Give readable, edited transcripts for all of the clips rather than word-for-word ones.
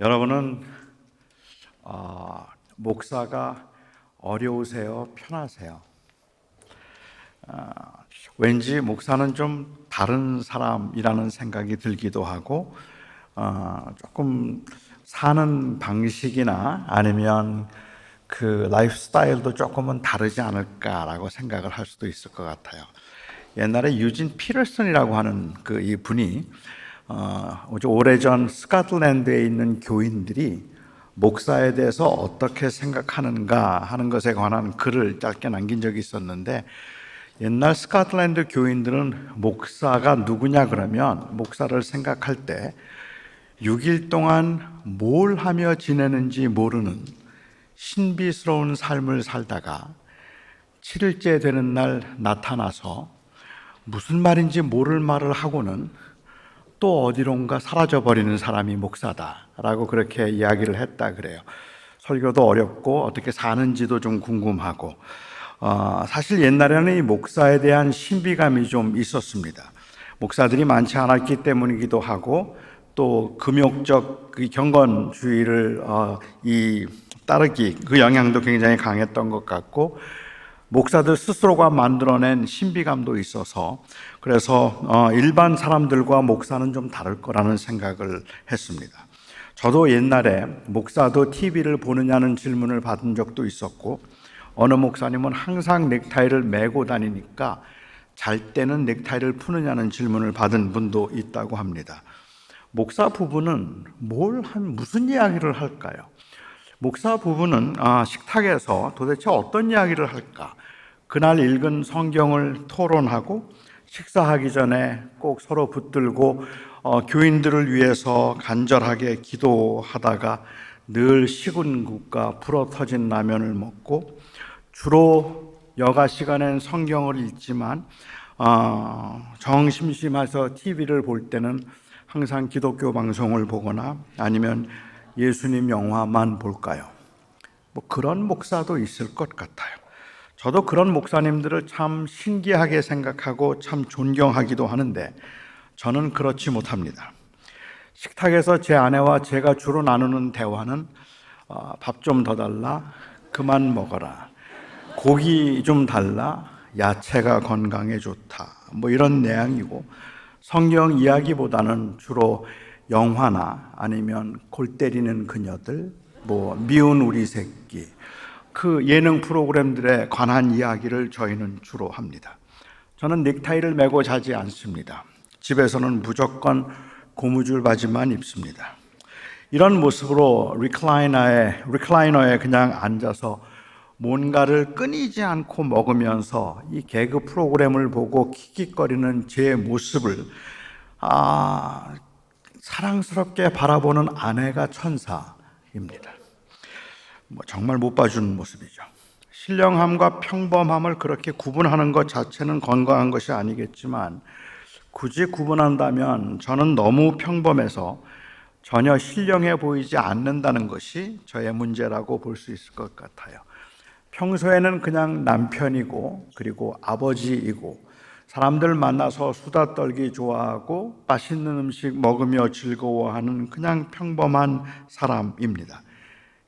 여러분은 목사가 어려우세요? 편하세요? 왠지 목사는 좀 다른 사람이라는 생각이 들기도 하고 조금 사는 방식이나 아니면 그 라이프 스타일도 조금은 다르지 않을까라고 생각을 할 수도 있을 것 같아요. 옛날에 유진 피터슨이라고 하는 이 분이 오래전 스코틀랜드에 있는 교인들이 목사에 대해서 어떻게 생각하는가 하는 것에 관한 글을 짧게 남긴 적이 있었는데, 옛날 스코틀랜드 교인들은 목사가 누구냐 그러면 목사를 생각할 때 6일 동안 뭘 하며 지내는지 모르는 신비스러운 삶을 살다가 7일째 되는 날 나타나서 무슨 말인지 모를 말을 하고는 또 어디론가 사라져버리는 사람이 목사다라고 그렇게 이야기를 했다 그래요. 설교도 어렵고 어떻게 사는지도 좀 궁금하고, 사실 옛날에는 이 목사에 대한 신비감이 좀 있었습니다. 목사들이 많지 않았기 때문이기도 하고, 또 금욕적 경건주의를 따르기, 그 영향도 굉장히 강했던 것 같고, 목사들 스스로가 만들어낸 신비감도 있어서, 그래서 일반 사람들과 목사는 좀 다를 거라는 생각을 했습니다. 저도 옛날에 목사도 TV를 보느냐는 질문을 받은 적도 있었고, 어느 목사님은 항상 넥타이를 메고 다니니까 잘 때는 넥타이를 푸느냐는 질문을 받은 분도 있다고 합니다. 목사 부부는 무슨 이야기를 할까요? 목사 부부는 식탁에서 도대체 어떤 이야기를 할까? 그날 읽은 성경을 토론하고, 식사하기 전에 꼭 서로 붙들고 교인들을 위해서 간절하게 기도하다가 늘 식은 국과 불어터진 라면을 먹고, 주로 여가 시간엔 성경을 읽지만 정심심해서 TV를 볼 때는 항상 기독교 방송을 보거나 아니면 예수님 영화만 볼까요? 그런 목사도 있을 것 같아요. 저도 그런 목사님들을 참 신기하게 생각하고 참 존경하기도 하는데, 저는 그렇지 못합니다. 식탁에서 제 아내와 제가 주로 나누는 대화는 밥 좀 더 달라, 그만 먹어라, 고기 좀 달라, 야채가 건강에 좋다, 이런 내용이고, 성경 이야기보다는 주로 영화나 아니면 골 때리는 그녀들, 미운 우리 새끼, 그 예능 프로그램들에 관한 이야기를 저희는 주로 합니다. 저는 넥타이를 메고 자지 않습니다. 집에서는 무조건 고무줄 바지만 입습니다. 이런 모습으로 리클라이너에 그냥 앉아서 뭔가를 끊이지 않고 먹으면서 이 개그 프로그램을 보고 킥킥거리는 제 모습을 사랑스럽게 바라보는 아내가 천사입니다. 정말 못 봐주는 모습이죠. 신령함과 평범함을 그렇게 구분하는 것 자체는 건강한 것이 아니겠지만, 굳이 구분한다면 저는 너무 평범해서 전혀 신령해 보이지 않는다는 것이 저의 문제라고 볼 수 있을 것 같아요. 평소에는 그냥 남편이고, 그리고 아버지이고, 사람들 만나서 수다 떨기 좋아하고 맛있는 음식 먹으며 즐거워하는 그냥 평범한 사람입니다.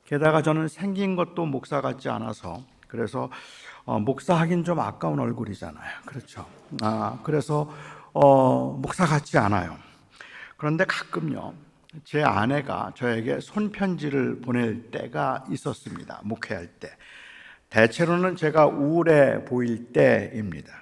게다가 저는 생긴 것도 목사 같지 않아서, 그래서 목사하긴 좀 아까운 얼굴이잖아요. 그렇죠. 그래서 목사 같지 않아요. 그런데 가끔요, 제 아내가 저에게 손편지를 보낼 때가 있었습니다. 목회할 때. 대체로는 제가 우울해 보일 때입니다.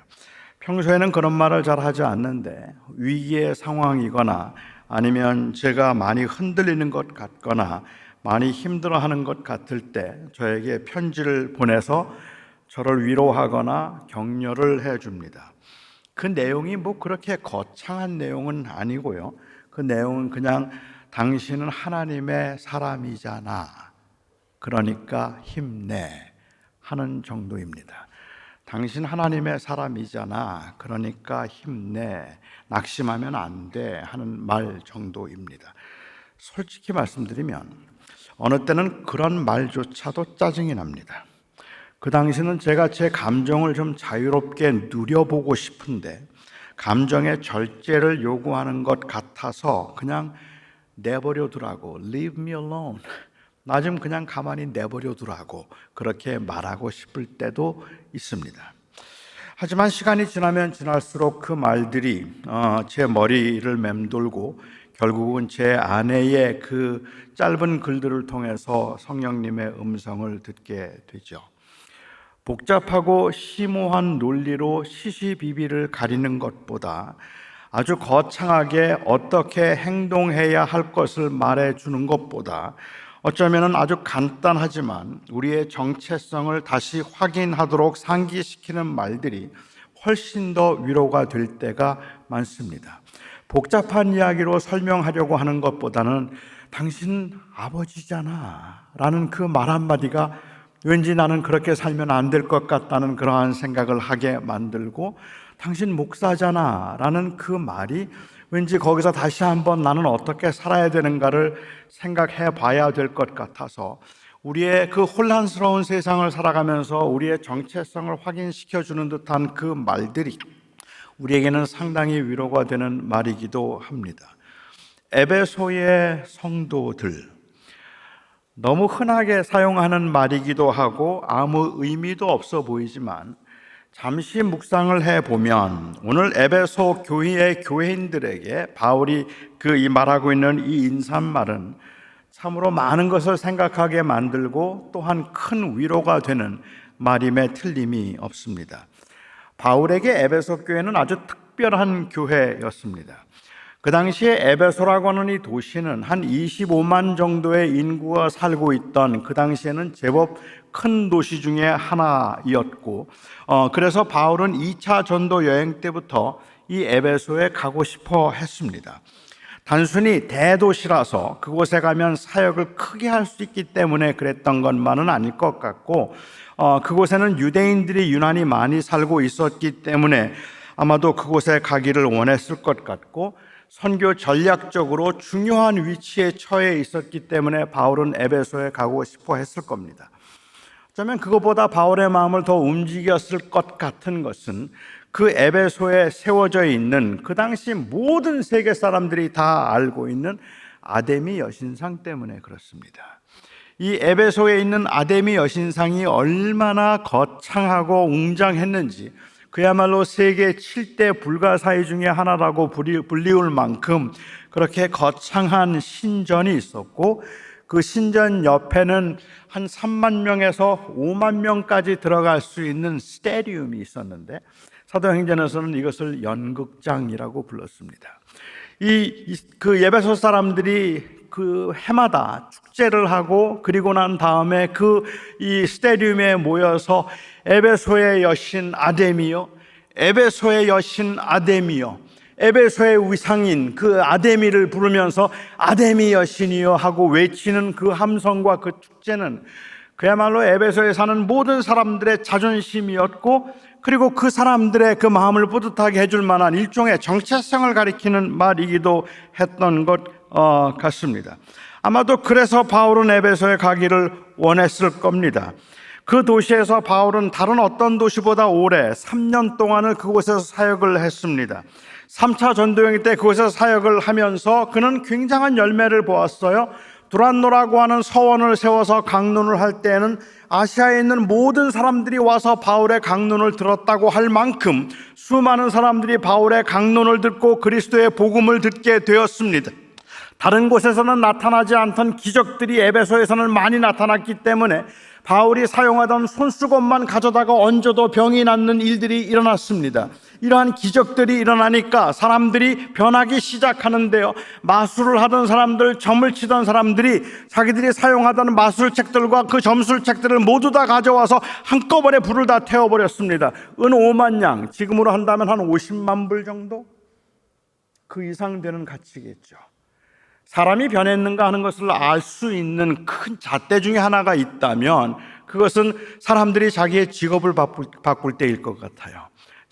평소에는 그런 말을 잘 하지 않는데, 위기의 상황이거나 아니면 제가 많이 흔들리는 것 같거나 많이 힘들어하는 것 같을 때 저에게 편지를 보내서 저를 위로하거나 격려를 해줍니다. 그 내용이 그렇게 거창한 내용은 아니고요. 그 내용은 그냥 당신은 하나님의 사람이잖아, 그러니까 힘내 하는 정도입니다. 당신 하나님의 사람이잖아, 그러니까 힘내, 낙심하면 안 돼 하는 말 정도입니다. 솔직히 말씀드리면 어느 때는 그런 말조차도 짜증이 납니다. 그 당시는 제가 제 감정을 좀 자유롭게 누려보고 싶은데 감정의 절제를 요구하는 것 같아서 그냥 내버려 두라고, leave me alone, 나 좀 그냥 가만히 내버려 두라고 그렇게 말하고 싶을 때도 있습니다. 하지만 시간이 지나면 지날수록 그 말들이 제 머리를 맴돌고 결국은 제 아내의 그 짧은 글들을 통해서 성령님의 음성을 듣게 되죠. 복잡하고 심오한 논리로 시시비비를 가리는 것보다 아주 거창하게 어떻게 행동해야 할 것을 말해주는 것보다 어쩌면 아주 간단하지만 우리의 정체성을 다시 확인하도록 상기시키는 말들이 훨씬 더 위로가 될 때가 많습니다. 복잡한 이야기로 설명하려고 하는 것보다는 당신 아버지잖아 라는 그 말 한마디가 왠지 나는 그렇게 살면 안 될 것 같다는 그러한 생각을 하게 만들고, 당신 목사잖아 라는 그 말이 왠지 거기서 다시 한번 나는 어떻게 살아야 되는가를 생각해 봐야 될 것 같아서 우리의 그 혼란스러운 세상을 살아가면서 우리의 정체성을 확인시켜 주는 듯한 그 말들이 우리에게는 상당히 위로가 되는 말이기도 합니다. 에베소의 성도들, 너무 흔하게 사용하는 말이기도 하고 아무 의미도 없어 보이지만 잠시 묵상을 해보면 오늘 에베소 교회의 교회인들에게 바울이 이 말하고 있는 이 인사말은 참으로 많은 것을 생각하게 만들고 또한 큰 위로가 되는 말임에 틀림이 없습니다. 바울에게 에베소 교회는 아주 특별한 교회였습니다. 그 당시에 에베소라고 하는 이 도시는 한 25만 정도의 인구가 살고 있던 그 당시에는 제법 큰 도시 중에 하나였고, 그래서 바울은 2차 전도 여행 때부터 이 에베소에 가고 싶어 했습니다. 단순히 대도시라서 그곳에 가면 사역을 크게 할 수 있기 때문에 그랬던 것만은 아닐 것 같고, 그곳에는 유대인들이 유난히 많이 살고 있었기 때문에 아마도 그곳에 가기를 원했을 것 같고, 선교 전략적으로 중요한 위치에 처해 있었기 때문에 바울은 에베소에 가고 싶어 했을 겁니다. 어쩌면 그것보다 바울의 마음을 더 움직였을 것 같은 것은 그 에베소에 세워져 있는 그 당시 모든 세계 사람들이 다 알고 있는 아데미 여신상 때문에 그렇습니다. 이 에베소에 있는 아데미 여신상이 얼마나 거창하고 웅장했는지, 그야말로 세계 7대 불가사의 중에 하나라고 불리울 만큼 그렇게 거창한 신전이 있었고, 그 신전 옆에는 한 3만 명에서 5만 명까지 들어갈 수 있는 스테디움이 있었는데 사도행전에서는 이것을 연극장이라고 불렀습니다. 그 에베소 사람들이 그 해마다 축제를 하고 그리고 난 다음에 이 스테디움에 모여서 에베소의 여신 아데미요, 에베소의 여신 아데미요, 에베소의 위상인 그 아데미를 부르면서 아데미 여신이요 하고 외치는 그 함성과 그 축제는 그야말로 에베소에 사는 모든 사람들의 자존심이었고, 그리고 그 사람들의 그 마음을 뿌듯하게 해줄 만한 일종의 정체성을 가리키는 말이기도 했던 것 같습니다. 아마도 그래서 바울은 에베소에 가기를 원했을 겁니다. 그 도시에서 바울은 다른 어떤 도시보다 오래 3년 동안을 그곳에서 사역을 했습니다. 3차 전도여행 때 그곳에서 사역을 하면서 그는 굉장한 열매를 보았어요. 두란노라고 하는 서원을 세워서 강론을 할 때에는 아시아에 있는 모든 사람들이 와서 바울의 강론을 들었다고 할 만큼 수많은 사람들이 바울의 강론을 듣고 그리스도의 복음을 듣게 되었습니다. 다른 곳에서는 나타나지 않던 기적들이 에베소에서는 많이 나타났기 때문에 바울이 사용하던 손수건만 가져다가 얹어도 병이 낫는 일들이 일어났습니다. 이러한 기적들이 일어나니까 사람들이 변하기 시작하는데요, 마술을 하던 사람들, 점을 치던 사람들이 자기들이 사용하던 마술책들과 그 점술책들을 모두 다 가져와서 한꺼번에 불을 다 태워버렸습니다. 은 5만 양, 지금으로 한다면 한 50만 불 정도? 그 이상 되는 가치겠죠. 사람이 변했는가 하는 것을 알 수 있는 큰 잣대 중에 하나가 있다면 그것은 사람들이 자기의 직업을 바꿀 때일 것 같아요.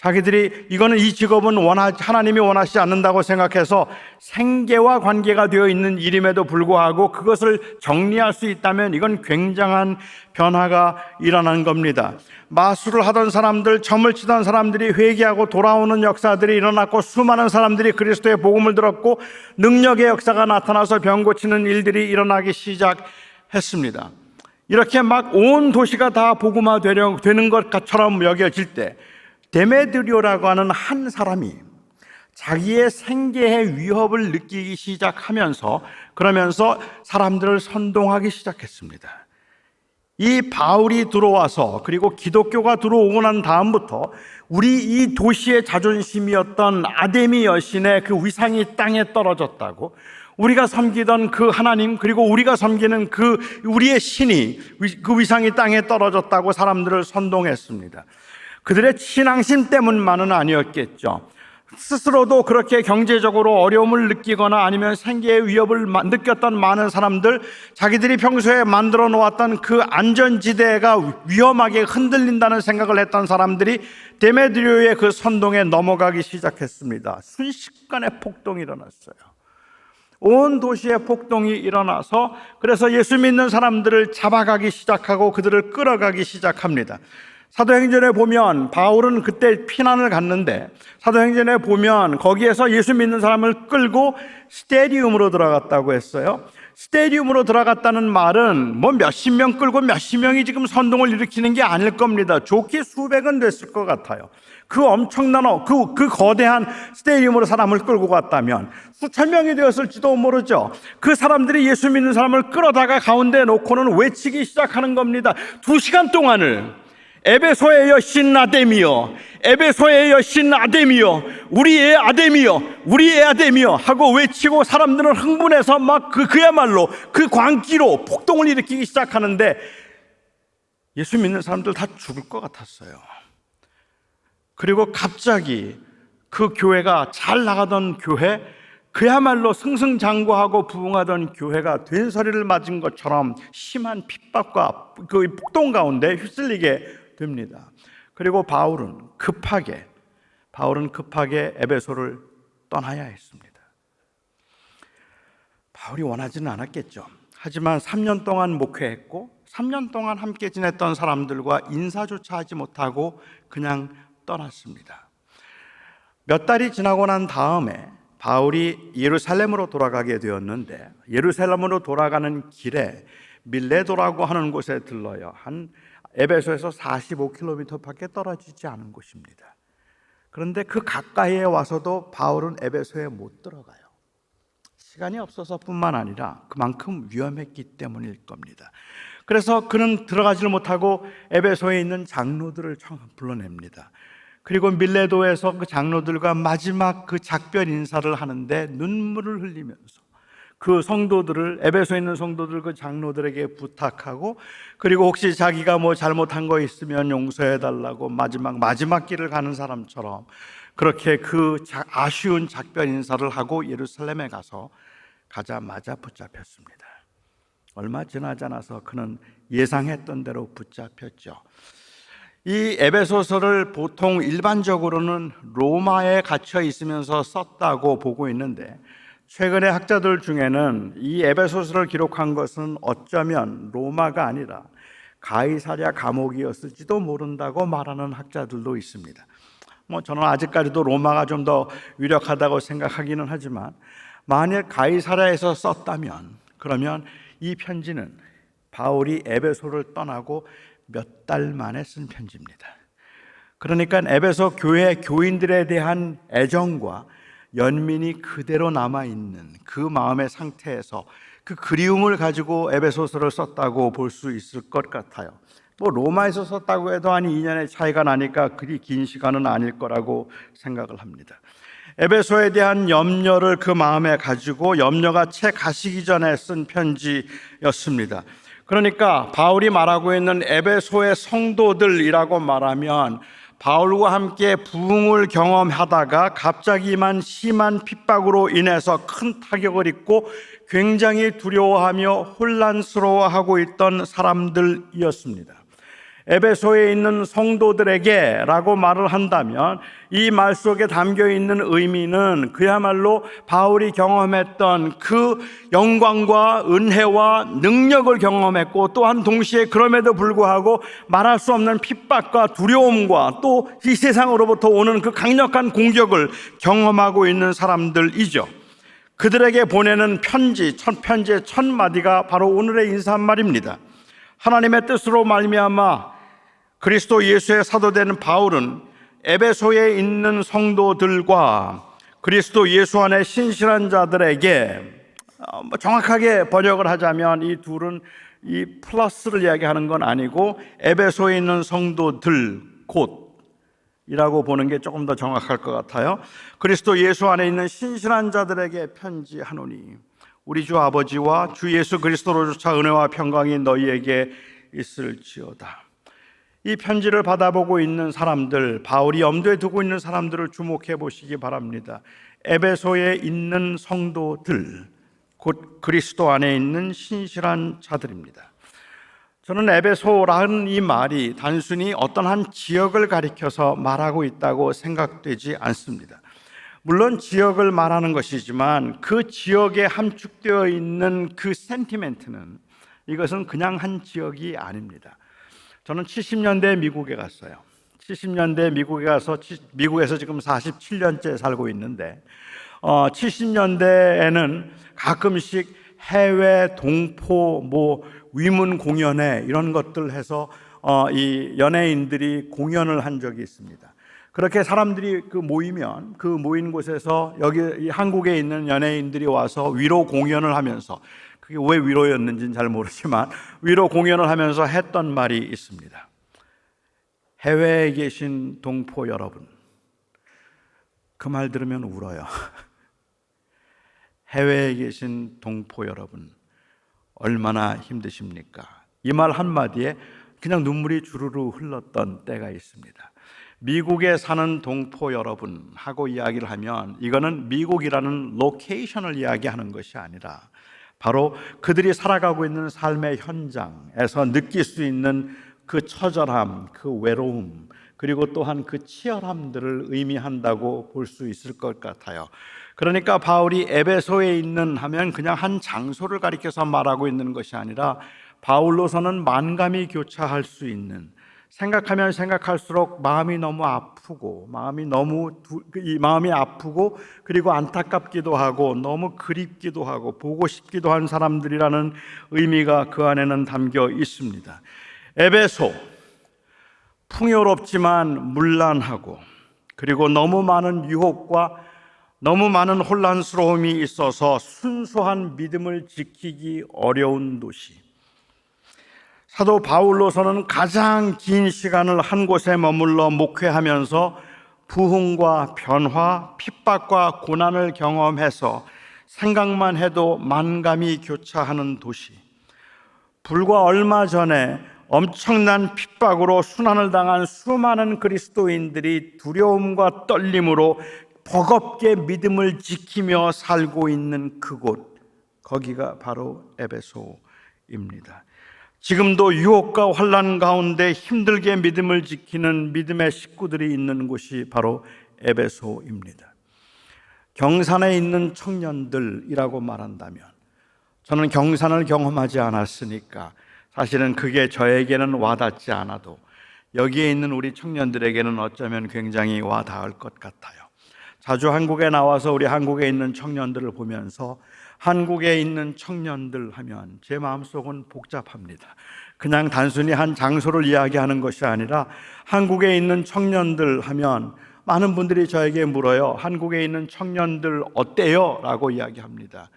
자기들이 이거는 이 직업은 하나님이 원하시지 않는다고 생각해서 생계와 관계가 되어 있는 일임에도 불구하고 그것을 정리할 수 있다면 이건 굉장한 변화가 일어난 겁니다. 마술을 하던 사람들, 점을 치던 사람들이 회개하고 돌아오는 역사들이 일어났고 수많은 사람들이 그리스도의 복음을 들었고 능력의 역사가 나타나서 병 고치는 일들이 일어나기 시작했습니다. 이렇게 막 온 도시가 다 복음화 되는 것처럼 여겨질 때 데메드리오라고 하는 한 사람이 자기의 생계의 위협을 느끼기 시작하면서 그러면서 사람들을 선동하기 시작했습니다. 이 바울이 들어와서 그리고 기독교가 들어오고 난 다음부터 우리 이 도시의 자존심이었던 아데미 여신의 그 위상이 땅에 떨어졌다고, 우리가 섬기던 그 하나님 그리고 우리가 섬기는 그 우리의 신이 그 위상이 땅에 떨어졌다고 사람들을 선동했습니다. 그들의 신앙심 때문만은 아니었겠죠. 스스로도 그렇게 경제적으로 어려움을 느끼거나 아니면 생계의 위협을 느꼈던 많은 사람들, 자기들이 평소에 만들어 놓았던 그 안전지대가 위험하게 흔들린다는 생각을 했던 사람들이 데메드리오의 그 선동에 넘어가기 시작했습니다. 순식간에 폭동이 일어났어요. 온 도시에 폭동이 일어나서 그래서 예수 믿는 사람들을 잡아가기 시작하고 그들을 끌어가기 시작합니다. 사도행전에 보면 바울은 그때 피난을 갔는데 사도행전에 보면 거기에서 예수 믿는 사람을 끌고 스테디움으로 들어갔다고 했어요. 스테디움으로 들어갔다는 말은 뭐 몇십 명 끌고 몇십 명이 지금 선동을 일으키는 게 아닐 겁니다. 좋게 수백은 됐을 것 같아요. 그 엄청난 그 거대한 스테디움으로 사람을 끌고 갔다면 수천 명이 되었을지도 모르죠. 그 사람들이 예수 믿는 사람을 끌어다가 가운데 놓고는 외치기 시작하는 겁니다. 2시간 동안을 에베소의 여신 아데미여, 에베소의 여신 아데미여, 우리의 아데미여, 우리의 아데미여 하고 외치고 사람들은 흥분해서 막 그야말로 그 광기로 폭동을 일으키기 시작하는데 예수 믿는 사람들 다 죽을 것 같았어요. 그리고 갑자기 그 교회가 잘 나가던 교회, 그야말로 승승장구하고 부흥하던 교회가 된소리를 맞은 것처럼 심한 핍박과 그 폭동 가운데 휩쓸리게 됩니다. 그리고 바울은 급하게 에베소를 떠나야 했습니다. 바울이 원하지는 않았겠죠. 하지만 3년 동안 목회했고 3년 동안 함께 지냈던 사람들과 인사조차 하지 못하고 그냥 떠났습니다. 몇 달이 지나고 난 다음에 바울이 예루살렘으로 돌아가게 되었는데 예루살렘으로 돌아가는 길에 밀레도라고 하는 곳에 들러요. 한 에베소에서 45km밖에 떨어지지 않은 곳입니다. 그런데 그 가까이에 와서도 바울은 에베소에 못 들어가요. 시간이 없어서 뿐만 아니라 그만큼 위험했기 때문일 겁니다. 그래서 그는 들어가지를 못하고 에베소에 있는 장로들을 불러냅니다. 그리고 밀레도에서 그 장로들과 마지막 그 작별 인사를 하는데 눈물을 흘리면서 그 성도들을, 에베소에 있는 성도들 그 장로들에게 부탁하고 그리고 혹시 자기가 뭐 잘못한 거 있으면 용서해 달라고 마지막 길을 가는 사람처럼 그렇게 그 아쉬운 작별 인사를 하고 예루살렘에 가자마자 붙잡혔습니다. 얼마 지나지 않아서 그는 예상했던 대로 붙잡혔죠. 이 에베소서를 보통 일반적으로는 로마에 갇혀 있으면서 썼다고 보고 있는데 최근의 학자들 중에는 이 에베소서를 기록한 것은 어쩌면 로마가 아니라 가이사랴 감옥이었을지도 모른다고 말하는 학자들도 있습니다. 저는 아직까지도 로마가 좀 더 유력하다고 생각하기는 하지만 만약 가이사랴에서 썼다면 그러면 이 편지는 바울이 에베소를 떠나고 몇 달 만에 쓴 편지입니다. 그러니까 에베소 교회 교인들에 대한 애정과 연민이 그대로 남아있는 그 마음의 상태에서 그 그리움을 가지고 에베소서를 썼다고 볼 수 있을 것 같아요. 로마에서 썼다고 해도 한 2년의 차이가 나니까 그리 긴 시간은 아닐 거라고 생각을 합니다. 에베소에 대한 염려를 그 마음에 가지고 염려가 채 가시기 전에 쓴 편지였습니다. 그러니까 바울이 말하고 있는 에베소의 성도들이라고 말하면 바울과 함께 부흥을 경험하다가 갑자기만 심한 핍박으로 인해서 큰 타격을 입고 굉장히 두려워하며 혼란스러워하고 있던 사람들이었습니다. 에베소에 있는 성도들에게 라고 말을 한다면 이 말 속에 담겨 있는 의미는 그야말로 바울이 경험했던 그 영광과 은혜와 능력을 경험했고, 또한 동시에 그럼에도 불구하고 말할 수 없는 핍박과 두려움과 또 이 세상으로부터 오는 그 강력한 공격을 경험하고 있는 사람들이죠. 그들에게 보내는 첫 편지의 첫 마디가 바로 오늘의 인사 말입니다. 하나님의 뜻으로 말미암아 그리스도 예수의 사도된 바울은 에베소에 있는 성도들과 그리스도 예수 안에 신실한 자들에게, 정확하게 번역을 하자면 이 둘은 이 플러스를 이야기하는 건 아니고 에베소에 있는 성도들 곧이라고 보는 게 조금 더 정확할 것 같아요. 그리스도 예수 안에 있는 신실한 자들에게 편지하노니 우리 주 아버지와 주 예수 그리스도로조차 은혜와 평강이 너희에게 있을지어다. 이 편지를 받아보고 있는 사람들, 바울이 염두에 두고 있는 사람들을 주목해 보시기 바랍니다. 에베소에 있는 성도들, 곧 그리스도 안에 있는 신실한 자들입니다. 저는 에베소라는 이 말이 단순히 어떤 한 지역을 가리켜서 말하고 있다고 생각되지 않습니다. 물론 지역을 말하는 것이지만 그 지역에 함축되어 있는 그 센티멘트는, 이것은 그냥 한 지역이 아닙니다. 저는 70년대 미국에 갔어요. 70년대 미국에 가서 미국에서 지금 47년째 살고 있는데 70년대에는 가끔씩 해외 동포 위문 공연회 이런 것들 해서 이 연예인들이 공연을 한 적이 있습니다. 그렇게 사람들이 모이면 그 모인 곳에서 여기 한국에 있는 연예인들이 와서 위로 공연을 하면서, 그게 왜 위로였는지는 잘 모르지만 위로 공연을 하면서 했던 말이 있습니다. 해외에 계신 동포 여러분, 그 말 들으면 울어요. 해외에 계신 동포 여러분, 얼마나 힘드십니까? 이 말 한마디에 그냥 눈물이 주르르 흘렀던 때가 있습니다. 미국에 사는 동포 여러분 하고 이야기를 하면 이거는 미국이라는 로케이션을 이야기하는 것이 아니라 바로 그들이 살아가고 있는 삶의 현장에서 느낄 수 있는 그 처절함, 그 외로움, 그리고 또한 그 치열함들을 의미한다고 볼 수 있을 것 같아요. 그러니까 바울이 에베소에 있는 하면 그냥 한 장소를 가리켜서 말하고 있는 것이 아니라 바울로서는 만감이 교차할 수 있는, 생각하면 생각할수록 마음이 너무 아프고 마음이 아프고 그리고 안타깝기도 하고 너무 그립기도 하고 보고 싶기도 한 사람들이라는 의미가 그 안에는 담겨 있습니다. 에베소, 풍요롭지만 문란하고 그리고 너무 많은 유혹과 너무 많은 혼란스러움이 있어서 순수한 믿음을 지키기 어려운 도시. 사도 바울로서는 가장 긴 시간을 한 곳에 머물러 목회하면서 부흥과 변화, 핍박과 고난을 경험해서 생각만 해도 만감이 교차하는 도시. 불과 얼마 전에 엄청난 핍박으로 순환을 당한 수많은 그리스도인들이 두려움과 떨림으로 버겁게 믿음을 지키며 살고 있는 그곳, 거기가 바로 에베소입니다. 지금도 유혹과 환난 가운데 힘들게 믿음을 지키는 믿음의 식구들이 있는 곳이 바로 에베소입니다. 경산에 있는 청년들이라고 말한다면, 저는 경산을 경험하지 않았으니까 사실은 그게 저에게는 와닿지 않아도 여기에 있는 우리 청년들에게는 어쩌면 굉장히 와닿을 것 같아요. 자주 한국에 나와서 우리 한국에 있는 청년들을 보면서 한국에 있는 청년들 하면 제 마음속은 복잡합니다. 그냥 단순히 한 장소를 이야기하는 것이 아니라 한국에 있는 청년들 하면 많은 분들이 저에게 물어요. 한국에 있는 청년들 어때요? 라고 이야기합니다.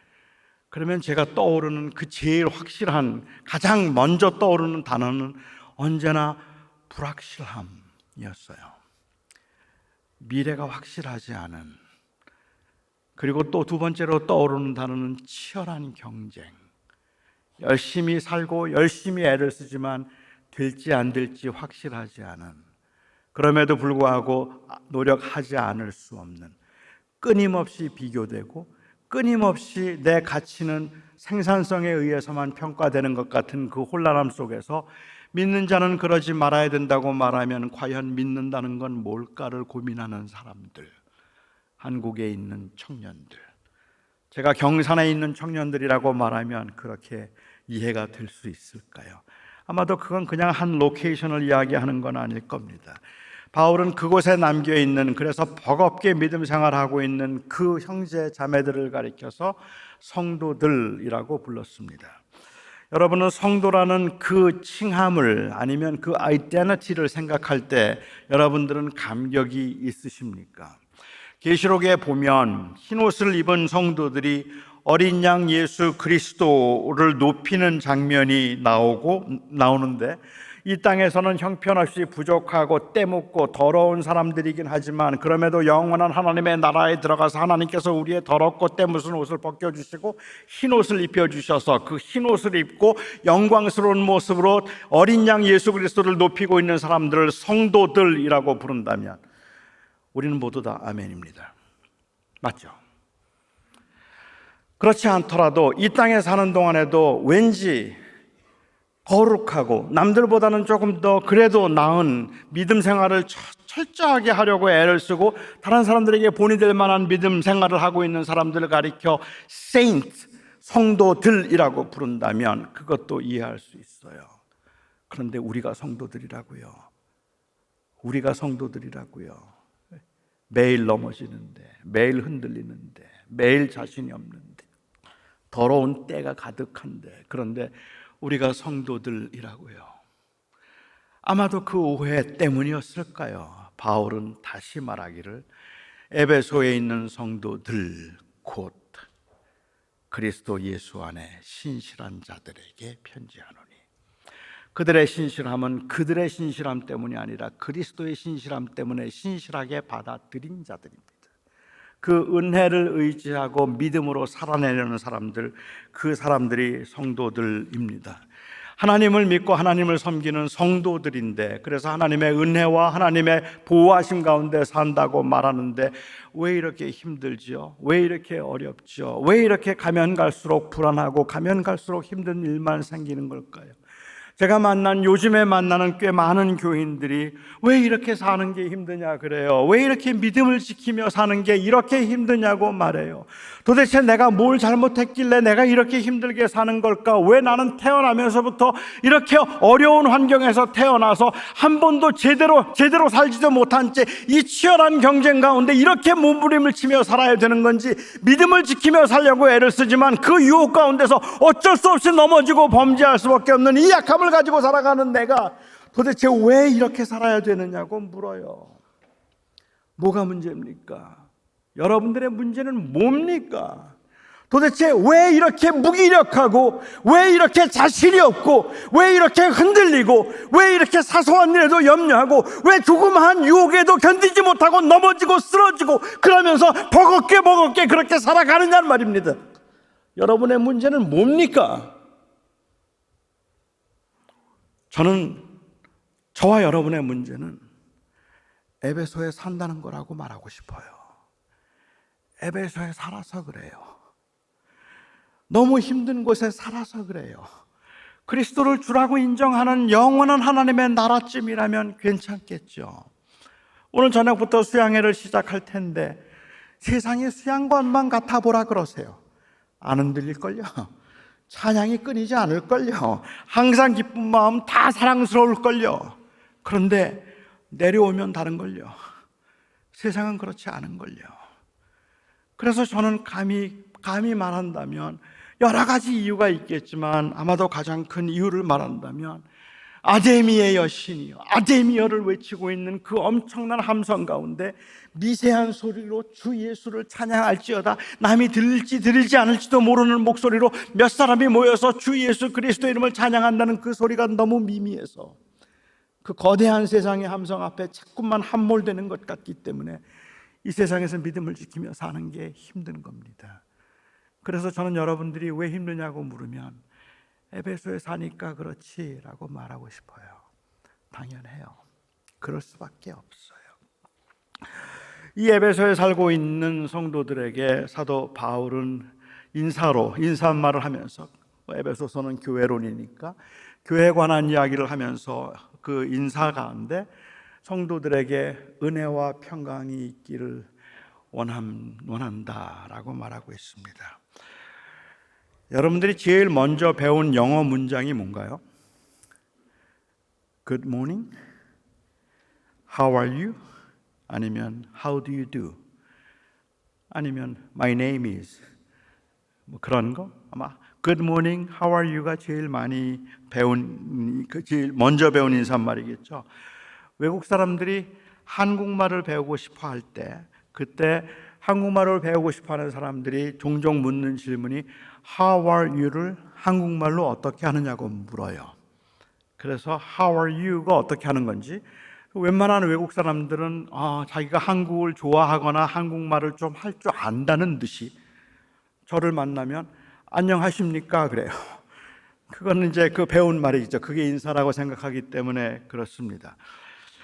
그러면 제가 떠오르는 그 제일 확실한, 가장 먼저 떠오르는 단어는 언제나 불확실함이었어요. 미래가 확실하지 않은, 그리고 또 두 번째로 떠오르는 단어는 치열한 경쟁. 열심히 살고 열심히 애를 쓰지만 될지 안 될지 확실하지 않은, 그럼에도 불구하고 노력하지 않을 수 없는, 끊임없이 비교되고 끊임없이 내 가치는 생산성에 의해서만 평가되는 것 같은 그 혼란함 속에서 믿는 자는 그러지 말아야 된다고 말하면 과연 믿는다는 건 뭘까를 고민하는 사람들, 한국에 있는 청년들, 제가 경산에 있는 청년들이라고 말하면 그렇게 이해가 될 수 있을까요? 아마도 그건 그냥 한 로케이션을 이야기하는 건 아닐 겁니다. 바울은 그곳에 남겨있는, 그래서 버겁게 믿음 생활하고 있는 그 형제 자매들을 가리켜서 성도들이라고 불렀습니다. 여러분은 성도라는 그 칭함을 아니면 그 아이덴티티를 생각할 때 여러분들은 감격이 있으십니까? 계시록에 보면 흰옷을 입은 성도들이 어린 양 예수 그리스도를 높이는 장면이 나오는데, 이 땅에서는 형편없이 부족하고 때묻고 더러운 사람들이긴 하지만 그럼에도 영원한 하나님의 나라에 들어가서 하나님께서 우리의 더럽고 때묻은 옷을 벗겨주시고 흰옷을 입혀주셔서 그 흰옷을 입고 영광스러운 모습으로 어린 양 예수 그리스도를 높이고 있는 사람들을 성도들이라고 부른다면 우리는 모두 다 아멘입니다. 맞죠? 그렇지 않더라도 이 땅에 사는 동안에도 왠지 거룩하고 남들보다는 조금 더 그래도 나은 믿음 생활을 철저하게 하려고 애를 쓰고 다른 사람들에게 본이 될 만한 믿음 생활을 하고 있는 사람들을 가리켜 saint, 성도들이라고 부른다면 그것도 이해할 수 있어요. 그런데 우리가 성도들이라고요. 우리가 성도들이라고요. 매일 넘어지는데, 매일 흔들리는데, 매일 자신이 없는데, 더러운 때가 가득한데, 그런데 우리가 성도들이라고요. 아마도 그 오해 때문이었을까요? 바울은 다시 말하기를 에베소에 있는 성도들 곧 그리스도 예수 안에 신실한 자들에게 편지하노니, 그들의 신실함은 그들의 신실함 때문이 아니라 그리스도의 신실함 때문에 신실하게 받아들인 자들입니다. 그 은혜를 의지하고 믿음으로 살아내려는 사람들, 그 사람들이 성도들입니다. 하나님을 믿고 하나님을 섬기는 성도들인데, 그래서 하나님의 은혜와 하나님의 보호하심 가운데 산다고 말하는데 왜 이렇게 힘들지요? 왜 이렇게 어렵지요? 왜 이렇게 가면 갈수록 불안하고 가면 갈수록 힘든 일만 생기는 걸까요? 제가 요즘에 만나는 꽤 많은 교인들이 왜 이렇게 사는 게 힘드냐 그래요. 왜 이렇게 믿음을 지키며 사는 게 이렇게 힘드냐고 말해요. 도대체 내가 뭘 잘못했길래 내가 이렇게 힘들게 사는 걸까? 왜 나는 태어나면서부터 이렇게 어려운 환경에서 태어나서 한 번도 제대로 살지도 못한 채 이 치열한 경쟁 가운데 이렇게 몸부림을 치며 살아야 되는 건지, 믿음을 지키며 살려고 애를 쓰지만 그 유혹 가운데서 어쩔 수 없이 넘어지고 범죄할 수밖에 없는 이 약함을 가지고 살아가는 내가 도대체 왜 이렇게 살아야 되느냐고 물어요. 뭐가 문제입니까? 여러분들의 문제는 뭡니까? 도대체 왜 이렇게 무기력하고, 왜 이렇게 자신이 없고, 왜 이렇게 흔들리고, 왜 이렇게 사소한 일에도 염려하고, 왜 조그마한 유혹에도 견디지 못하고 넘어지고 쓰러지고 그러면서 버겁게 그렇게 살아가느냐는 말입니다. 여러분의 문제는 뭡니까? 저와 여러분의 문제는 에베소에 산다는 거라고 말하고 싶어요. 에베소에 살아서 그래요. 너무 힘든 곳에 살아서 그래요. 그리스도를 주라고 인정하는 영원한 하나님의 나라쯤이라면 괜찮겠죠. 오늘 저녁부터 수양회를 시작할 텐데 세상의 수양관만 같아 보라 그러세요. 안 흔들릴걸요. 찬양이 끊이지 않을걸요. 항상 기쁜 마음 다 사랑스러울걸요. 그런데 내려오면 다른걸요. 세상은 그렇지 않은걸요. 그래서 저는 감히 말한다면, 여러 가지 이유가 있겠지만 아마도 가장 큰 이유를 말한다면 아데미의 여신이요, 아데미어를 외치고 있는 그 엄청난 함성 가운데 미세한 소리로 주 예수를 찬양할지어다, 남이 들릴지 들리지 않을지도 모르는 목소리로 몇 사람이 모여서 주 예수 그리스도의 이름을 찬양한다는 그 소리가 너무 미미해서 그 거대한 세상의 함성 앞에 자꾸만 함몰되는 것 같기 때문에 이 세상에서 믿음을 지키며 사는 게 힘든 겁니다. 그래서 저는 여러분들이 왜 힘드냐고 물으면 에베소에 사니까 그렇지 라고 말하고 싶어요. 당연해요. 그럴 수밖에 없어요. 이 에베소에 살고 있는 성도들에게 사도 바울은 인사말을 하면서, 에베소서는 교회론이니까 교회에 관한 이야기를 하면서 그 인사 가운데 성도들에게 은혜와 평강이 있기를 원한다라고 말하고 있습니다. 여러분들이 제일 먼저 배운 영어 문장이 뭔가요? Good morning, How are you? 아니면 How do you do? 아니면 My name is 뭐 그런 거? 아마 Good morning, How are you가 제일 많이 제일 먼저 배운 인사말이겠죠. 외국 사람들이 한국말을 배우고 싶어 할 때, 그때 한국말을 배우고 싶어 하는 사람들이 종종 묻는 질문이 How are you를 한국말로 어떻게 하느냐고 물어요. 그래서 How are you가 어떻게 하는 건지 웬만한 외국 사람들은 자기가 한국을 좋아하거나 한국말을 좀 할 줄 안다는 듯이 저를 만나면 안녕하십니까 그래요. 그거는 이제 그 배운 말이죠. 그게 인사라고 생각하기 때문에 그렇습니다.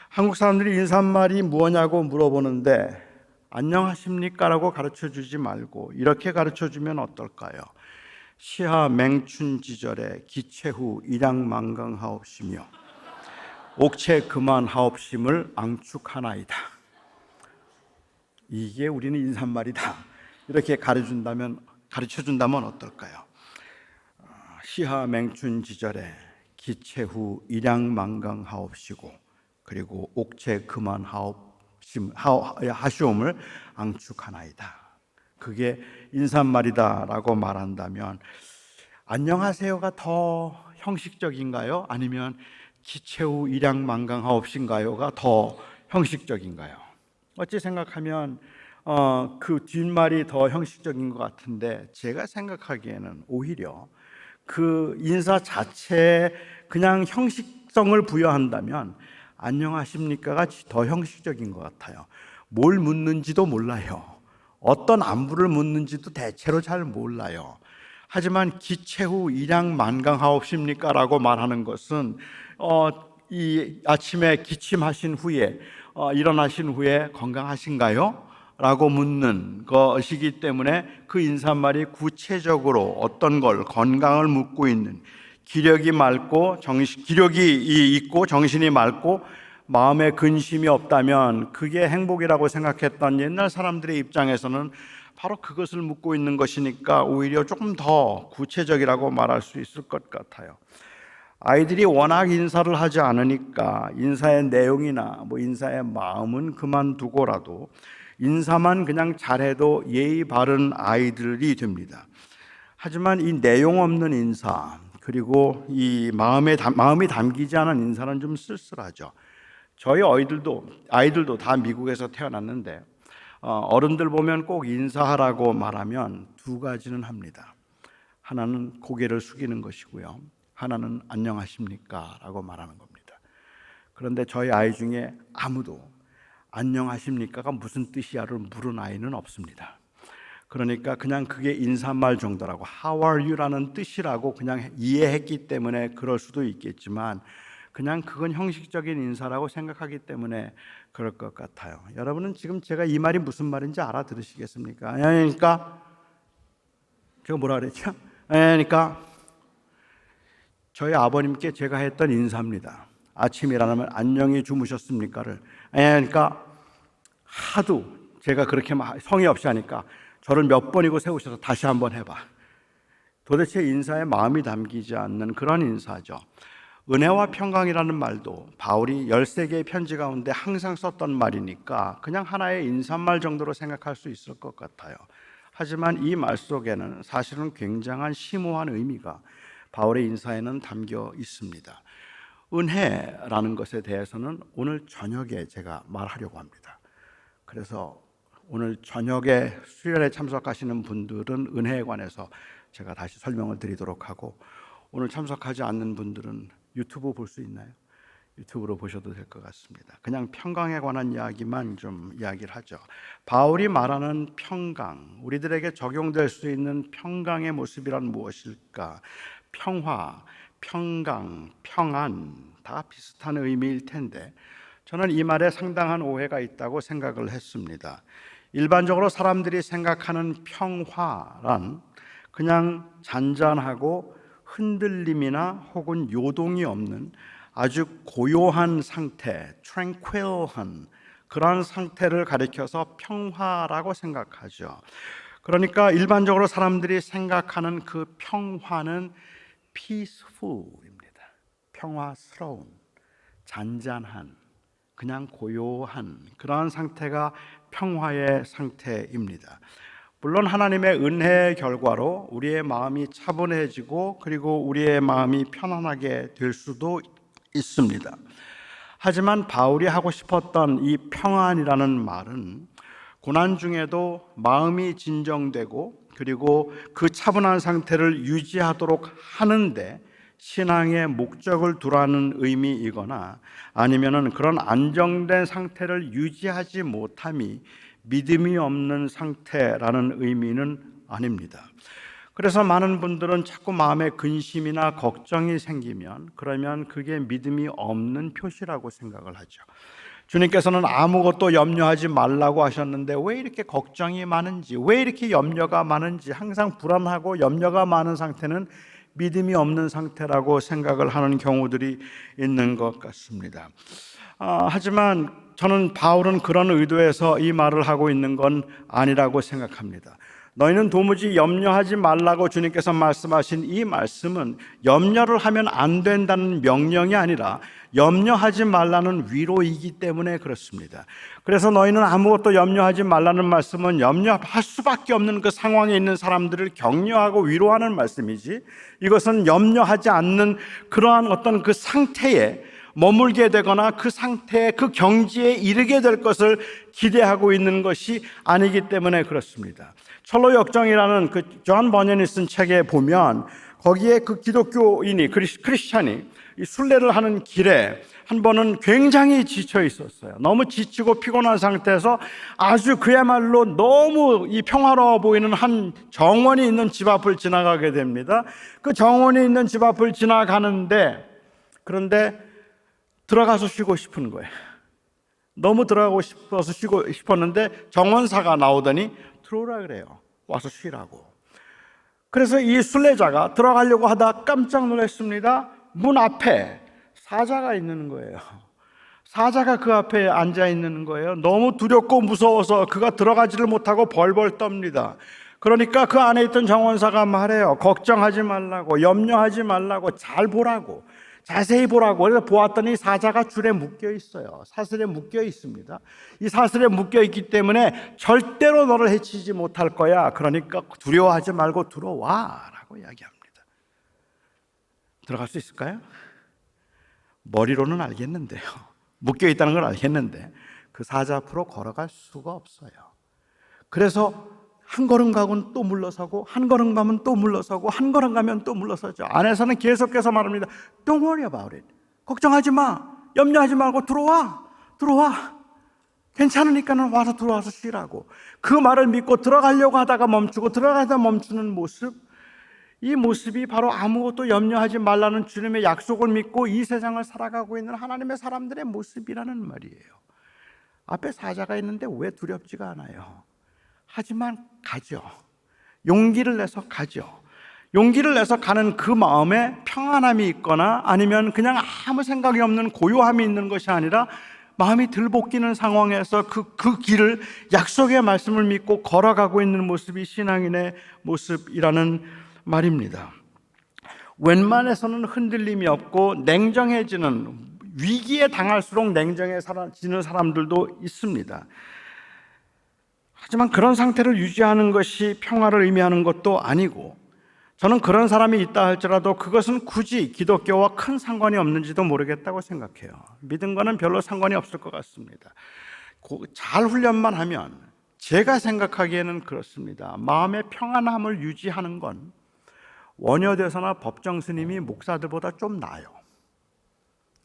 한국 사람들이 인사말이 무엇냐고 물어보는데 안녕하십니까라고 가르쳐 주지 말고 이렇게 가르쳐 주면 어떨까요? 시하 맹춘지절에 기체후 일양만강하옵시며 옥체 그만하옵심을 앙축하나이다. 이게 우리는 인사말이다. 이렇게 가르쳐 준다면 어떨까요? 시하 맹춘지절에 기체후 일양만강하옵시고 그리고 옥체 그만하옵시움을 앙축하나이다. 그게 인사말이다라고 말한다면 안녕하세요가 더 형식적인가요? 아니면 기체후 일양만강하옵신가요가 더 형식적인가요? 어찌 생각하면 그 뒷말이 더 형식적인 것 같은데 제가 생각하기에는 오히려 그 인사 자체에 그냥 형식성을 부여한다면 안녕하십니까가 더 형식적인 것 같아요. 뭘 묻는지도 몰라요. 어떤 안부를 묻는지도 대체로 잘 몰라요. 하지만 기체후 일양만강하옵십니까? 라고 말하는 것은 이 아침에 기침하신 후에 일어나신 후에 건강하신가요? 라고 묻는 것이기 때문에 그 인사말이 구체적으로 어떤 걸 건강을 묻고 있는 기력이 있고 정신이 맑고 마음에 근심이 없다면 그게 행복이라고 생각했던 옛날 사람들의 입장에서는 바로 그것을 묻고 있는 것이니까 오히려 조금 더 구체적이라고 말할 수 있을 것 같아요. 아이들이 워낙 인사를 하지 않으니까 인사의 내용이나 인사의 마음은 그만두고라도 인사만 그냥 잘해도 예의 바른 아이들이 됩니다. 하지만 이 내용 없는 인사 그리고 이 마음이 담기지 않은 인사는 좀 쓸쓸하죠. 저희 아이들도 다 미국에서 태어났는데 어른들 보면 꼭 인사하라고 말하면 두 가지는 합니다. 하나는 고개를 숙이는 것이고요. 하나는 안녕하십니까? 라고 말하는 겁니다. 그런데 저희 아이 중에 아무도 안녕하십니까가 무슨 뜻이야를 물은 아이는 없습니다. 그러니까 그냥 그게 인사말 정도라고 How are you? 라는 뜻이라고 그냥 이해했기 때문에 그럴 수도 있겠지만 그냥 그건 형식적인 인사라고 생각하기 때문에 그럴 것 같아요. 여러분은 지금 제가 이 말이 무슨 말인지 알아들으시겠습니까? 그러니까 제가 뭐라 그랬죠? 그러니까 저희 아버님께 제가 했던 인사입니다. 아침에 일어나면 안녕히 주무셨습니까를. 그러니까 하도 제가 그렇게 성의 없이 하니까 저를 몇 번이고 세우셔서 다시 한번 해봐. 도대체 인사에 마음이 담기지 않는 그런 인사죠. 은혜와 평강이라는 말도 바울이 13개의 편지 가운데 항상 썼던 말이니까 그냥 하나의 인사말 정도로 생각할 수 있을 것 같아요. 하지만 이 말 속에는 사실은 굉장한 심오한 의미가 바울의 인사에는 담겨 있습니다. 은혜라는 것에 대해서는 오늘 저녁에 제가 말하려고 합니다. 그래서 오늘 저녁에 수련회 참석하시는 분들은 은혜에 관해서 제가 다시 설명을 드리도록 하고 오늘 참석하지 않는 분들은 유튜브 볼 수 있나요? 유튜브로 보셔도 될 것 같습니다. 그냥 평강에 관한 이야기만 좀 이야기를 하죠. 바울이 말하는 평강, 우리들에게 적용될 수 있는 평강의 모습이란 무엇일까? 평화, 평강, 평안 다 비슷한 의미일 텐데 저는 이 말에 상당한 오해가 있다고 생각을 했습니다. 일반적으로 사람들이 생각하는 평화란 그냥 잔잔하고 흔들림이나 혹은 요동이 없는 아주 고요한 상태, tranquil한 그런 상태를 가리켜서 평화라고 생각하죠. 그러니까 일반적으로 사람들이 생각하는 그 평화는 peaceful입니다. 평화스러운, 잔잔한, 그냥 고요한 그러한 상태가 평화의 상태입니다. 물론 하나님의 은혜의 결과로 우리의 마음이 차분해지고 그리고 우리의 마음이 편안하게 될 수도 있습니다. 하지만 바울이 하고 싶었던 이 평안이라는 말은 고난 중에도 마음이 진정되고 그리고 그 차분한 상태를 유지하도록 하는데 신앙의 목적을 두라는 의미이거나 아니면은 그런 안정된 상태를 유지하지 못함이 믿음이 없는 상태라는 의미는 아닙니다. 그래서 많은 분들은 자꾸 마음에 근심이나 걱정이 생기면 그러면 그게 믿음이 없는 표시라고 생각을 하죠. 주님께서는 아무것도 염려하지 말라고 하셨는데 왜 이렇게 걱정이 많은지, 왜 이렇게 염려가 많은지, 항상 불안하고 염려가 많은 상태는 믿음이 없는 상태라고 생각을 하는 경우들이 있는 것 같습니다. 하지만 저는 바울은 그런 의도에서 이 말을 하고 있는 건 아니라고 생각합니다. 너희는 도무지 염려하지 말라고 주님께서 말씀하신 이 말씀은 염려를 하면 안 된다는 명령이 아니라 염려하지 말라는 위로이기 때문에 그렇습니다. 그래서 너희는 아무것도 염려하지 말라는 말씀은 염려할 수밖에 없는 그 상황에 있는 사람들을 격려하고 위로하는 말씀이지, 이것은 염려하지 않는 그러한 어떤 그 상태에 머물게 되거나 그 상태에 그 경지에 이르게 될 것을 기대하고 있는 것이 아니기 때문에 그렇습니다. 철로 역정이라는 그 존 버년이 쓴 책에 보면 거기에 그 기독교인이 크리스찬이 이 순례를 하는 길에 한 번은 굉장히 지쳐 있었어요. 너무 지치고 피곤한 상태에서 아주 그야말로 너무 이 평화로워 보이는 한 정원이 있는 집 앞을 지나가게 됩니다. 그 정원이 있는 집 앞을 지나가는데 그런데 들어가서 쉬고 싶은 거예요. 너무 들어가고 싶어서 쉬고 싶었는데 정원사가 나오더니 들어오라 그래요. 와서 쉬라고. 그래서 이 순례자가 들어가려고 하다 깜짝 놀랐습니다. 문 앞에 사자가 있는 거예요. 사자가 그 앞에 앉아 있는 거예요. 너무 두렵고 무서워서 그가 들어가지를 못하고 벌벌 떱니다. 그러니까 그 안에 있던 정원사가 말해요. 걱정하지 말라고, 염려하지 말라고, 잘 보라고, 자세히 보라고. 그래서 보았더니 사자가 줄에 묶여 있어요. 사슬에 묶여 있습니다. 이 사슬에 묶여 있기 때문에 절대로 너를 해치지 못할 거야. 그러니까 두려워하지 말고 들어와 라고 이야기합니다. 들어갈 수 있을까요? 머리로는 알겠는데요, 묶여 있다는 걸 알겠는데 그 사자 앞으로 걸어갈 수가 없어요. 그래서 한 걸음 가면 또 물러서고, 한 걸음 가면 또 물러서고, 한 걸음 가면 또 물러서죠. 안에서는 계속해서 말합니다. Don't worry about it. 걱정하지 마. 염려하지 말고 들어와. 괜찮으니까는 와서 들어와서 쉬라고. 그 말을 믿고 들어가려고 하다가 멈추고 들어가다 멈추는 모습, 이 모습이 바로 아무것도 염려하지 말라는 주님의 약속을 믿고 이 세상을 살아가고 있는 하나님의 사람들의 모습이라는 말이에요. 앞에 사자가 있는데 왜 두렵지가 않아요. 하지만 가죠. 용기를 내서 가죠. 용기를 내서 가는 그 마음에 평안함이 있거나 아니면 그냥 아무 생각이 없는 고요함이 있는 것이 아니라 마음이 들볶이는 상황에서 그 길을, 약속의 말씀을 믿고 걸어가고 있는 모습이 신앙인의 모습이라는 말입니다. 웬만해서는 흔들림이 없고 냉정해지는, 위기에 당할수록 냉정해지는 사람들도 있습니다. 하지만 그런 상태를 유지하는 것이 평화를 의미하는 것도 아니고, 저는 그런 사람이 있다 할지라도 그것은 굳이 기독교와 큰 상관이 없는지도 모르겠다고 생각해요. 믿음과는 별로 상관이 없을 것 같습니다. 잘 훈련만 하면, 제가 생각하기에는 그렇습니다. 마음의 평안함을 유지하는 건 원효대사나 법정 스님이 목사들보다 좀 나아요.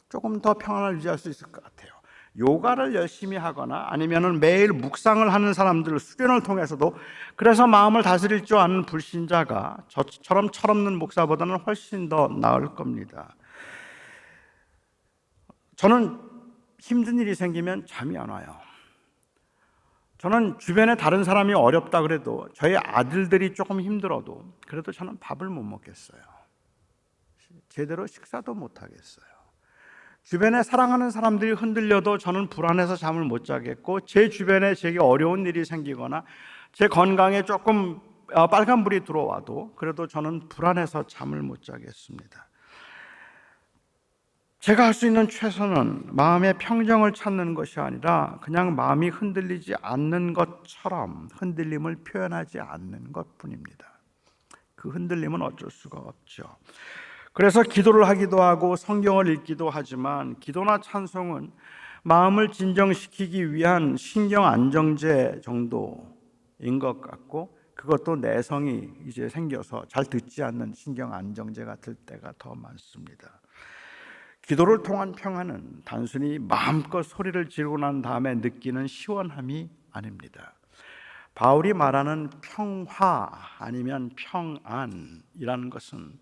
조금 더 평안을 유지할 수 있을 것 같아요. 요가를 열심히 하거나 아니면은 매일 묵상을 하는 사람들, 수련을 통해서도 그래서 마음을 다스릴 줄 아는 불신자가 저처럼 철없는 목사보다는 훨씬 더 나을 겁니다. 저는 힘든 일이 생기면 잠이 안 와요. 저는 주변에 다른 사람이 어렵다 그래도, 저희 아들들이 조금 힘들어도 그래도 저는 밥을 못 먹겠어요. 제대로 식사도 못 하겠어요. 주변에 사랑하는 사람들이 흔들려도 저는 불안해서 잠을 못 자겠고, 제 주변에 제게 어려운 일이 생기거나 제 건강에 조금 빨간불이 들어와도 그래도 저는 불안해서 잠을 못 자겠습니다. 제가 할 수 있는 최선은 마음의 평정을 찾는 것이 아니라 그냥 마음이 흔들리지 않는 것처럼 흔들림을 표현하지 않는 것뿐입니다. 그 흔들림은 어쩔 수가 없죠. 그래서 기도를 하기도 하고 성경을 읽기도 하지만, 기도나 찬송은 마음을 진정시키기 위한 신경 안정제 정도인 것 같고, 그것도 내성이 이제 생겨서 잘 듣지 않는 신경 안정제가 될 때가 더 많습니다. 기도를 통한 평안은 단순히 마음껏 소리를 지르고 난 다음에 느끼는 시원함이 아닙니다. 바울이 말하는 평화 아니면 평안이라는 것은,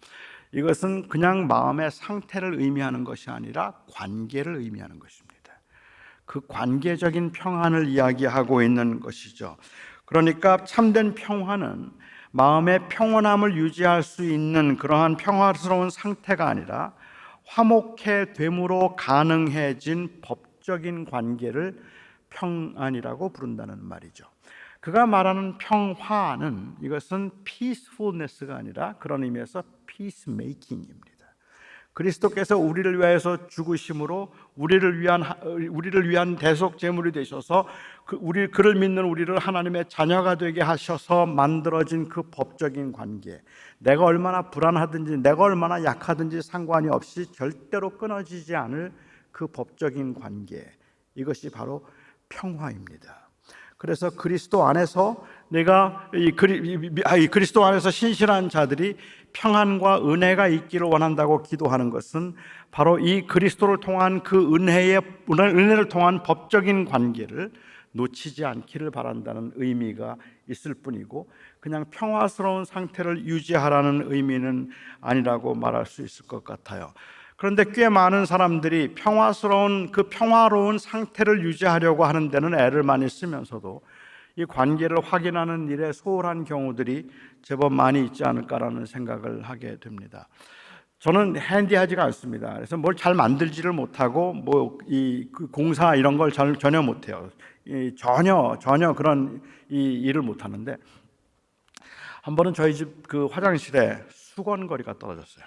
이것은 그냥 마음의 상태를 의미하는 것이 아니라 관계를 의미하는 것입니다. 그 관계적인 평안을 이야기하고 있는 것이죠. 그러니까 참된 평화는 마음의 평온함을 유지할 수 있는 그러한 평화스러운 상태가 아니라 화목해 됨으로 가능해진 법적인 관계를 평안이라고 부른다는 말이죠. 그가 말하는 평화는, 이것은 peacefulness가 아니라 그런 의미에서 peacemaking입니다. 그리스도께서 우리를 위하여서 죽으심으로 우리를 위한 대속 제물이 되셔서 그를 믿는 우리를 하나님의 자녀가 되게 하셔서 만들어진 그 법적인 관계, 내가 얼마나 불안하든지 내가 얼마나 약하든지 상관이 없이 절대로 끊어지지 않을 그 법적인 관계, 이것이 바로 평화입니다. 그래서 그리스도 안에서 그리스도 안에서 신실한 자들이 평안과 은혜가 있기를 원한다고 기도하는 것은 바로 이 그리스도를 통한 그 은혜를 통한 법적인 관계를 놓치지 않기를 바란다는 의미가 있을 뿐이고, 그냥 평화스러운 상태를 유지하라는 의미는 아니라고 말할 수 있을 것 같아요. 그런데 꽤 많은 사람들이 평화로운 상태를 유지하려고 하는 데는 애를 많이 쓰면서도 이 관계를 확인하는 일에 소홀한 경우들이 제법 많이 있지 않을까라는 생각을 하게 됩니다. 저는 핸디하지가 않습니다. 그래서 뭘 잘 만들지를 못하고 그 공사 이런 걸 전혀 못해요. 전혀 그런 일을 못하는데, 한 번은 저희 집 그 화장실에 수건거리가 떨어졌어요.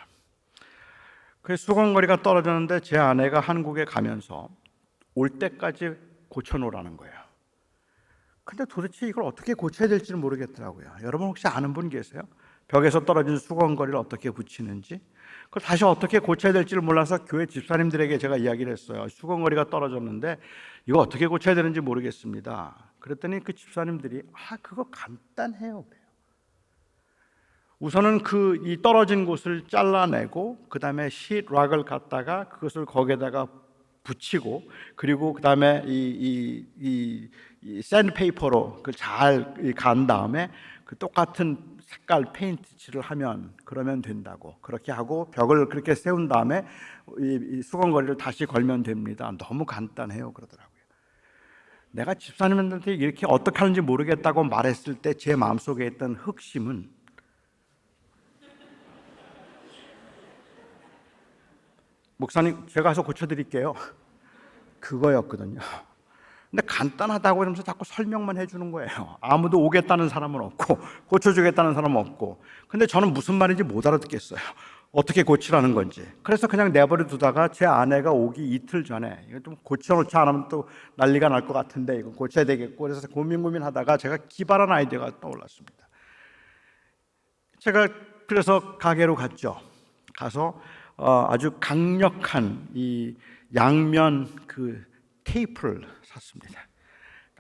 그 수건거리가 떨어졌는데 제 아내가 한국에 가면서 올 때까지 고쳐놓으라는 거예요. 근데 도대체 이걸 어떻게 고쳐야 될지는 모르겠더라고요. 여러분 혹시 아는 분 계세요? 벽에서 떨어진 수건거리를 어떻게 붙이는지, 그걸 다시 어떻게 고쳐야 될지를 몰라서 교회 집사님들에게 제가 이야기를 했어요. 수건거리가 떨어졌는데 이거 어떻게 고쳐야 되는지 모르겠습니다. 그랬더니 그 집사님들이 그거 간단해요 그래요. 우선은 이 떨어진 곳을 잘라내고 그 다음에 시트락을 갖다가 그것을 거기에다가 붙이고, 그리고 그 다음에 이 샌드페이퍼로 그걸 잘 간 다음에 그 똑같은 색깔 페인트 칠을 하면 그러면 된다고, 그렇게 하고 벽을 그렇게 세운 다음에 이 수건거리를 다시 걸면 됩니다. 너무 간단해요 그러더라고요. 내가 집사님한테 이렇게 어떻게 하는지 모르겠다고 말했을 때 제 마음속에 있던 흑심은, 목사님 제가 가서 고쳐드릴게요, 그거였거든요. 근데 간단하다고 그러면서 자꾸 설명만 해주는 거예요. 아무도 오겠다는 사람은 없고 고쳐주겠다는 사람은 없고. 근데 저는 무슨 말인지 못 알아듣겠어요. 어떻게 고치라는 건지. 그래서 그냥 내버려 두다가 제 아내가 오기 이틀 전에 이거 좀 고쳐놓지 않으면 또 난리가 날 것 같은데 이거 고쳐야 되겠고, 그래서 고민하다가 제가 기발한 아이디어가 떠올랐습니다. 제가 그래서 가게로 갔죠. 가서 아주 강력한 이 양면 그 테이프를 샀습니다.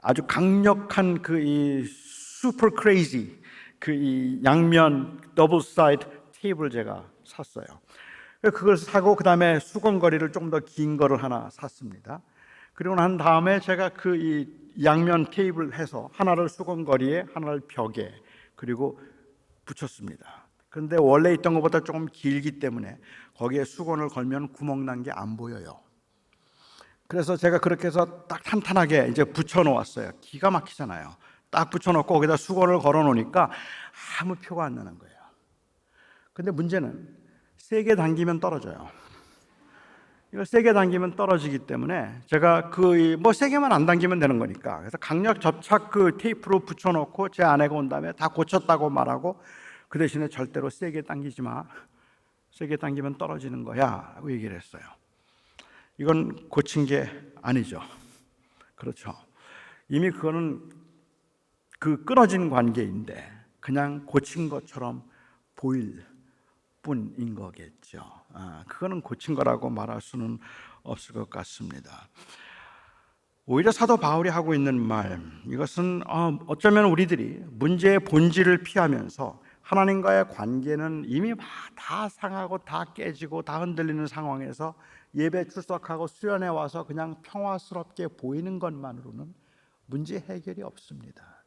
아주 강력한 이 슈퍼 크레이지 이 양면 더블 사이드 테이프를 제가 샀어요. 그걸 사고 그 다음에 수건거리를 좀 더 긴 거를 하나 샀습니다. 그리고 난 다음에 제가 이 양면 테이프를 해서 하나를 수건거리에 하나를 벽에 그리고 붙였습니다. 그런데 원래 있던 것보다 조금 길기 때문에 거기에 수건을 걸면 구멍 난 게 안 보여요. 그래서 제가 그렇게 해서 딱 탄탄하게 이제 붙여놓았어요. 기가 막히잖아요. 딱 붙여놓고 거기다 수건을 걸어놓으니까 아무 표가 안 나는 거예요. 근데 문제는 세게 당기면 떨어져요. 이걸 세게 당기면 떨어지기 때문에 제가 뭐 세게만 안 당기면 되는 거니까, 그래서 강력 접착 그 테이프로 붙여놓고 제 아내가 온 다음에 다 고쳤다고 말하고, 그 대신에 절대로 세게 당기지 마, 세게 당기면 떨어지는 거야 라고 얘기를 했어요. 이건 고친 게 아니죠. 그렇죠. 이미 그거는 그 끊어진 관계인데 그냥 고친 것처럼 보일 뿐인 거겠죠. 그거는 고친 거라고 말할 수는 없을 것 같습니다. 오히려 사도 바울이 하고 있는 말, 이것은 어쩌면 우리들이 문제의 본질을 피하면서 하나님과의 관계는 이미 다 상하고 다 깨지고 다 흔들리는 상황에서 예배 출석하고 수련회 와서 그냥 평화스럽게 보이는 것만으로는 문제 해결이 없습니다.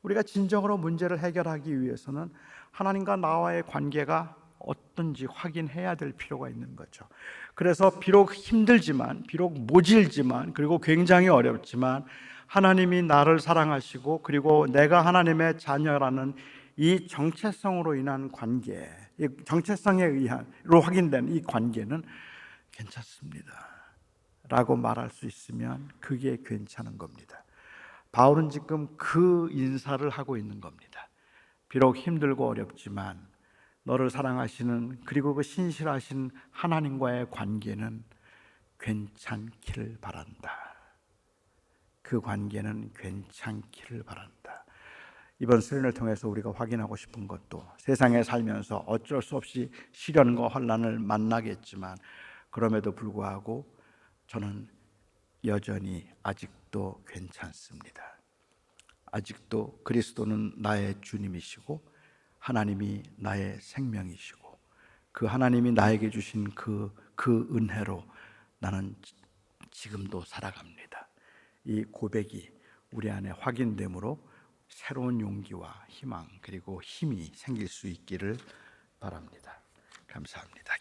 우리가 진정으로 문제를 해결하기 위해서는 하나님과 나와의 관계가 어떤지 확인해야 될 필요가 있는 거죠. 그래서 비록 힘들지만, 비록 모질지만, 그리고 굉장히 어렵지만 하나님이 나를 사랑하시고 그리고 내가 하나님의 자녀라는 이 정체성으로 인한 관계, 이 정체성에 의한로 확인된 이 관계는 괜찮습니다 라고 말할 수 있으면 그게 괜찮은 겁니다. 바울은 지금 그 인사를 하고 있는 겁니다. 비록 힘들고 어렵지만 너를 사랑하시는, 그리고 그 신실하신 하나님과의 관계는 괜찮기를 바란다. 그 관계는 괜찮기를 바란다. 이번 수련을 통해서 우리가 확인하고 싶은 것도, 세상에 살면서 어쩔 수 없이 시련과 환난을 만나겠지만 그럼에도 불구하고 저는 여전히 아직도 괜찮습니다. 아직도 그리스도는 나의 주님이시고 하나님이 나의 생명이시고 그 하나님이 나에게 주신 그 은혜로 나는 지금도 살아갑니다. 이 고백이 우리 안에 확인됨으로 새로운 용기와 희망 그리고 힘이 생길 수 있기를 바랍니다. 감사합니다.